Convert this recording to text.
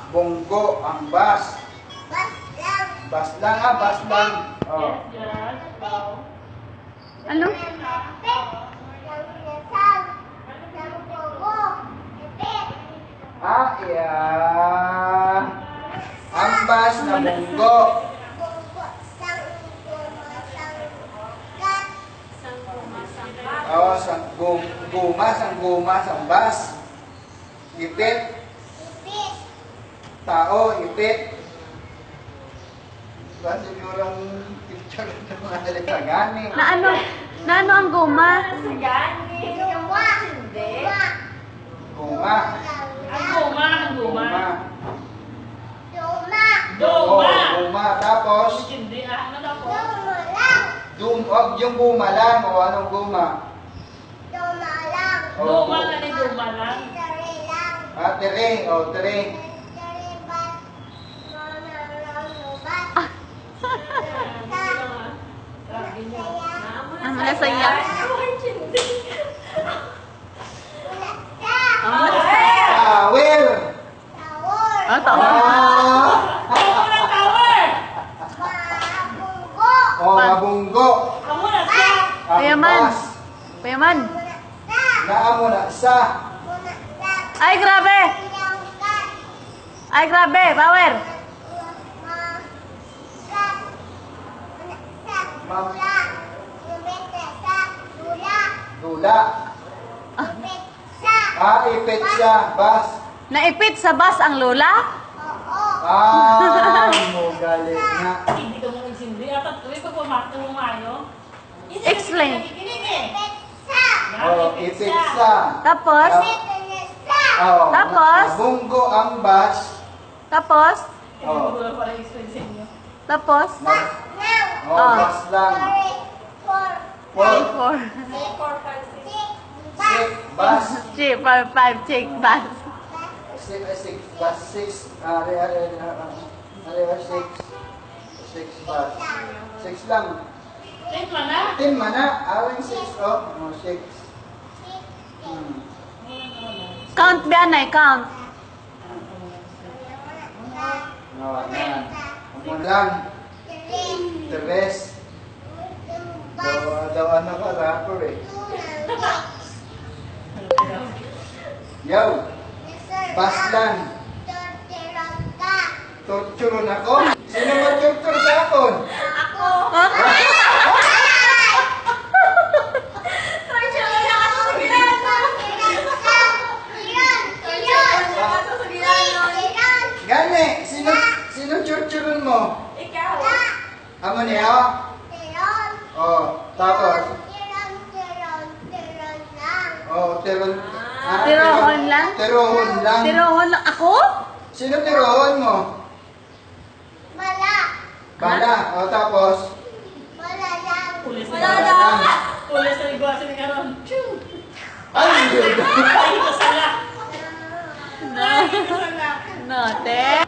Bunggo ang bas. Bas lang bas lang. Oh. Ano? Yeah. Ang bas na bunggo. Oh, guma, sang bas. Ipit. Tao, ipit. Ba siguro ang picture ng mga haligani. Na ano ang goma? Guma. Guma. Tapos yung guma lang o anong guma? Tere. Tere. Ang malasaya. Ang malasaya. Tawel. Mabunggo. Payaman. Payaman. Naamo na sa. Ay, grabe. Ay, grabe. Power. Dula. Ipit siya. Bas. Naipit sa bus ang lola? Mo galing nga. Hindi ka mo nagsindi. Atat ko, ito pumakto mo ngayo. Explain. Ipit siya. Tapos? Tapos? Bunggo ang bas. Tapos? Hindi ko lang para explain sa inyo. Tapos? Bas lang. 4. 6. Bas. 3, 4, 5, 6, bus. 6 bas. 6. Are 6. 6 bas. 6 lang. Take mo na. 10 mana. Aring 6. 6. Count ba na? Count. Yan. Amon lang. 3. Daw ano ka rapper eh. Yo. Baslan. Torturon ako? Sino mag-tortur sa akon? Gani, sino torturon mo? Ikaw. Amo niya? Tapos? Teron. Tirohon lang? Tirohon lang. Tirohon lang. Ako? Sino tirohon mo? Bala. Tapos? Pulis Bala na. lang. Pulis na igwasan ni Karon. Choo! Ay, yun. Ay, ito sala. No. No, te.